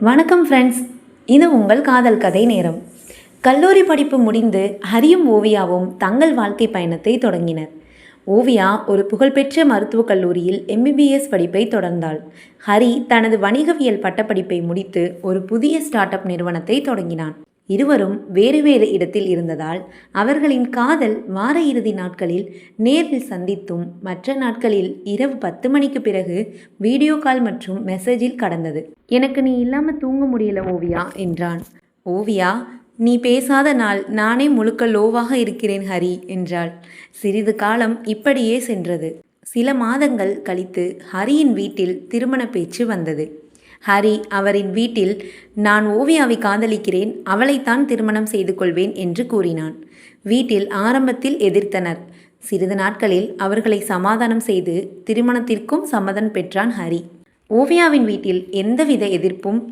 வணக்கம் ஃப்ரெண்ட்ஸ், இது உங்கள் காதல் கதை நேரம். கல்லூரி படிப்பு முடிந்து ஹரியும் ஓவியாவும் தங்கள் வாழ்க்கை பயணத்தை தொடங்கினர். ஓவியா ஒரு புகழ்பெற்ற மருத்துவக் கல்லூரியில் MBBS படிப்பை தொடர்ந்தாள். ஹரி தனது வணிகவியல் பட்டப்படிப்பை முடித்து ஒரு புதிய ஸ்டார்ட் அப் நிறுவனத்தை தொடங்கினான். இருவரும் வேறு வேறு இடத்தில் இருந்ததால் அவர்களின் காதல் வார இறுதி நாட்களில் நேரில் சந்தித்தும் மற்ற நாட்களில் இரவு 10 மணிக்கு பிறகு வீடியோ கால் மற்றும் மெசேஜில் கடந்தது. எனக்கு நீ இல்லாமல் தூங்க முடியல ஓவியா என்றான். ஓவியா, நீ பேசாத நாள் நானே முழுக்க லோவாக இருக்கிறேன் ஹரி என்றாள். சிறிது காலம் இப்படியே சென்றது. சில மாதங்கள் கழித்து ஹரியின் வீட்டில் திருமண பேச்சு வந்தது. ஹரி அவரின் வீட்டில், நான் ஓவியாவை காதலிக்கிறேன், அவளைத்தான் திருமணம் செய்து கொள்வேன் என்று கூறினான். வீட்டில் ஆரம்பத்தில் எதிர்த்தனர். சிறிது நாட்களில் அவர்களை சமாதானம் செய்து திருமணத்திற்கும் சம்மதம் பெற்றான் ஹரி. ஓவியாவின் வீட்டில் எந்தவித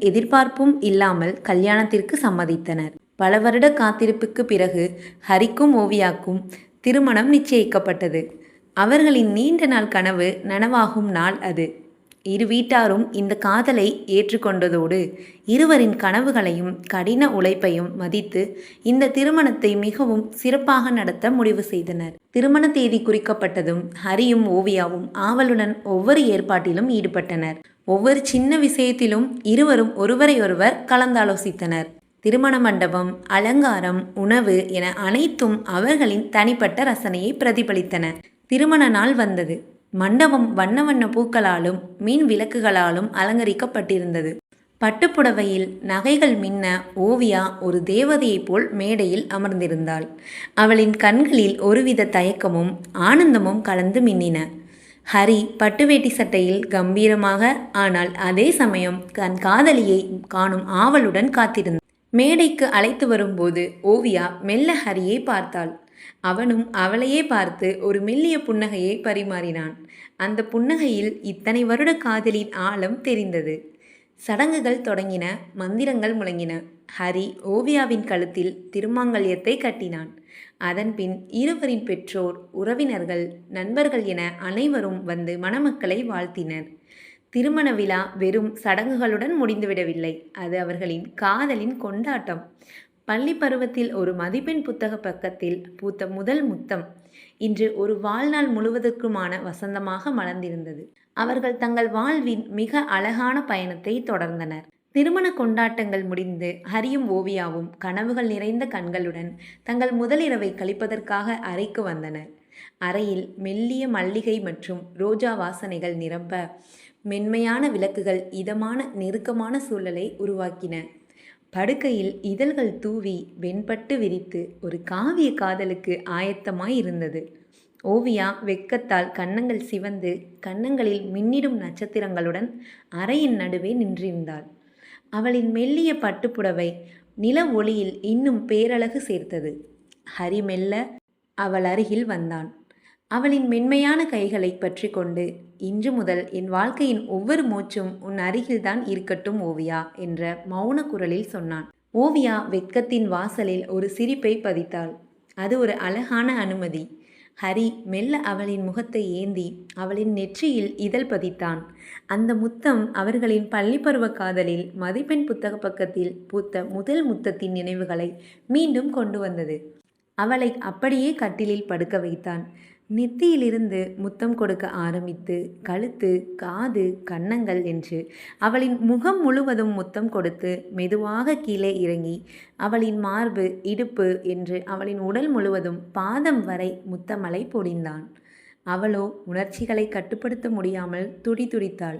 எதிர்பார்ப்பும் இல்லாமல் கல்யாணத்திற்கு சம்மதித்தனர். பல வருட காத்திருப்புக்கு பிறகு ஹரிக்கும் ஓவியாவுக்கும் திருமணம் நிச்சயிக்கப்பட்டது. அவர்களின் நீண்ட நாள் கனவு நனவாகும் நாள் அது. இரு வீட்டாரும் இந்த காதலை ஏற்றுக்கொண்டதோடு இருவரின் கனவுகளையும் கடின உழைப்பையும் மதித்து இந்த திருமணத்தை மிகவும் சிறப்பாக நடத்த முடிவு செய்தனர். திருமண தேதி குறிக்கப்பட்டதும் ஹரியும் ஓவியாவும் ஆவலுடன் ஒவ்வொரு ஏற்பாட்டிலும் ஈடுபட்டனர். ஒவ்வொரு சின்ன விஷயத்திலும் இருவரும் ஒருவரையொருவர் கலந்தாலோசித்தனர். திருமண மண்டபம், அலங்காரம், உணவு என அனைத்தும் அவர்களின் தனிப்பட்ட ரசனையை பிரதிபலித்தன. திருமண நாள் வந்தது. மண்டபம் வண்ண வண்ண பூக்களாலும் மீன் விளக்குகளாலும் அலங்கரிக்கப்பட்டிருந்தது. பட்டுப்புடவையில் நகைகள் மின்ன ஓவியா ஒரு தேவதையைப் போல் மேடையில் அமர்ந்திருந்தாள். அவளின் கண்களில் ஒருவித தயக்கமும் ஆனந்தமும் கலந்து மின்னின. ஹரி பட்டுவேட்டி சட்டையில் கம்பீரமாக, ஆனால் அதே சமயம் தன் காதலியை காணும் ஆவலுடன் காத்திருந்தான். மேடைக்கு அழைத்து வரும்போது ஓவியா மெல்ல ஹரியை பார்த்தாள். அவனும் அவளையே பார்த்து ஒரு மெல்லிய புன்னகையை பரிமாறினான். அந்த புன்னகையில் இத்தனை வருட காதலின் ஆழம் தெரிந்தது. சடங்குகள் தொடங்கின. மந்திரங்கள் முழங்கின. ஹரி ஓவியாவின் கழுத்தில் திருமாங்கல்யத்தை கட்டினான். அதன்பின் இருவரின் பெற்றோர், உறவினர்கள், நண்பர்கள் என அனைவரும் வந்து மணமக்களை வாழ்த்தினர். திருமண விழா வெறும் சடங்குகளுடன் முடிந்துவிடவில்லை. அது அவர்களின் காதலின் கொண்டாட்டம். பள்ளி பருவத்தில் ஒரு மதிப்பெண் புத்தக பக்கத்தில் பூத்த முதல் முத்தம் இன்று ஒரு வாழ்நாள் முழுவதற்குமான வசந்தமாக மலர்ந்திருந்தது. அவர்கள் தங்கள் வாழ்வின் மிக அழகான பயணத்தை தொடர்ந்தனர். திருமண கொண்டாட்டங்கள் முடிந்து ஹரியும் ஓவியாவும் கனவுகள் நிறைந்த கண்களுடன் தங்கள் முதலிரவை கழிப்பதற்காக அறைக்கு வந்தனர். அறையில் மெல்லிய மல்லிகை மற்றும் ரோஜா வாசனைகள் நிரம்ப மென்மையான விளக்குகள் இதமான நெருக்கமான சூழலை உருவாக்கின. படுக்கையில் இதழ்கள் தூவி வெண்பட்டு விரித்து ஒரு காவிய காதலுக்கு ஆயத்தமாய் இருந்தது. ஓவியா வெட்கத்தால் கன்னங்கள் சிவந்து கன்னங்களில் மின்னிடும் நட்சத்திரங்களுடன் அறையின் நடுவே நின்றிருந்தாள். அவளின் மெல்லிய பட்டுப்புடவை நில ஒளியில் இன்னும் பேரழகு சேர்த்தது. ஹரி மெல்ல அவள் அருகில் வந்தான். அவளின் மென்மையான கைகளை பற்றி கொண்டு, இன்று முதல் என் வாழ்க்கையின் ஒவ்வொரு மூச்சும் உன் அருகில்தான் இருக்கட்டும் ஓவியா என்ற மௌன குரலில் சொன்னான். ஓவியா வெட்கத்தின் வாசலில் ஒரு சிரிப்பை பதித்தாள். அது ஒரு அழகான அனுமதி. ஹரி மெல்ல அவளின் முகத்தை ஏந்தி அவளின் நெற்றியில் இதழ் பதித்தான். அந்த முத்தம் அவர்களின் பள்ளிப்பருவ காதலில் மதிப்பெண் புத்தக பக்கத்தில் பூத்த முதல் முத்தத்தின் நினைவுகளை மீண்டும் கொண்டு வந்தது. அவளை அப்படியே கட்டிலில் படுக்க வைத்தான். நெத்தியிலிருந்து முத்தம் கொடுக்க ஆரம்பித்து கழுத்து, காது, கன்னங்கள் என்று அவளின் முகம் முழுவதும் முத்தம் கொடுத்து மெதுவாக கீழே இறங்கி அவளின் மார்பு, இடுப்பு என்று அவளின் உடல் முழுவதும் பாதம் வரை முத்தமலை பொழிந்தான். அவளோ உணர்ச்சிகளை கட்டுப்படுத்த முடியாமல் துடித்தாள்.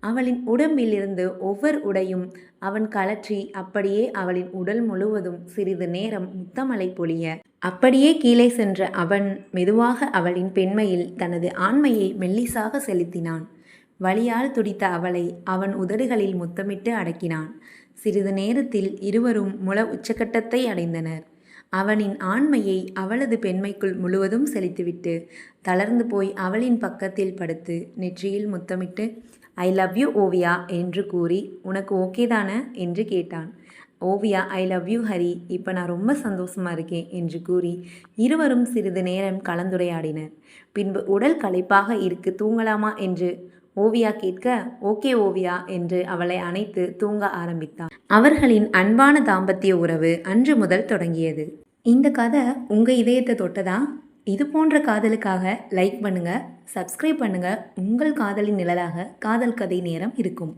அவளின் உடம்பிலிருந்து ஒவ்வொரு உடையும் அவன் கழற்றி அப்படியே அவளின் உடல் முழுவதும் சிறிது நேரம் முத்தமலை பொழிய அப்படியே கீழே சென்ற அவன் மெதுவாக அவளின் பெண்மையில் தனது ஆண்மையை மெல்லிசாக செலுத்தினான். வலியால் துடித்த அவளை அவன் உதடுகளில் முத்தமிட்டு அடக்கினான். சிறிது நேரத்தில் இருவரும் உச்சக்கட்டத்தை அடைந்தனர். அவனின் ஆண்மையை அவளது பெண்மைக்குள் முழுவதும் செலுத்திவிட்டு தளர்ந்து போய் அவளின் பக்கத்தில் படுத்து நெற்றியில் முத்தமிட்டு, ஐ லவ் யூ ஓவியா என்று கூறி, உனக்கு ஓகே தானே என்று கேட்டான். Oviya, I love you Hari, இப்போ நான் ரொம்ப சந்தோஷமாக இருக்கேன் என்று கூறி இருவரும் சிறிது நேரம் கலந்துரையாடினர். பின்பு உடல் களைப்பாக தூங்கலாமா என்று ஓவியா கேட்க ஓகே ஓவியா என்று அவளை அணைத்து தூங்க ஆரம்பித்தான். அவர்களின் அன்பான தாம்பத்திய உறவு அன்று முதல் தொடங்கியது. இந்த கதை உங்கள் இதயத்தை தொட்டதா? இது போன்ற காதலுக்காக லைக் பண்ணுங்கள், சப்ஸ்கிரைப் பண்ணுங்கள். உங்கள் காதலின் நிழலாக காதல் கதை நேரம் இருக்கும்.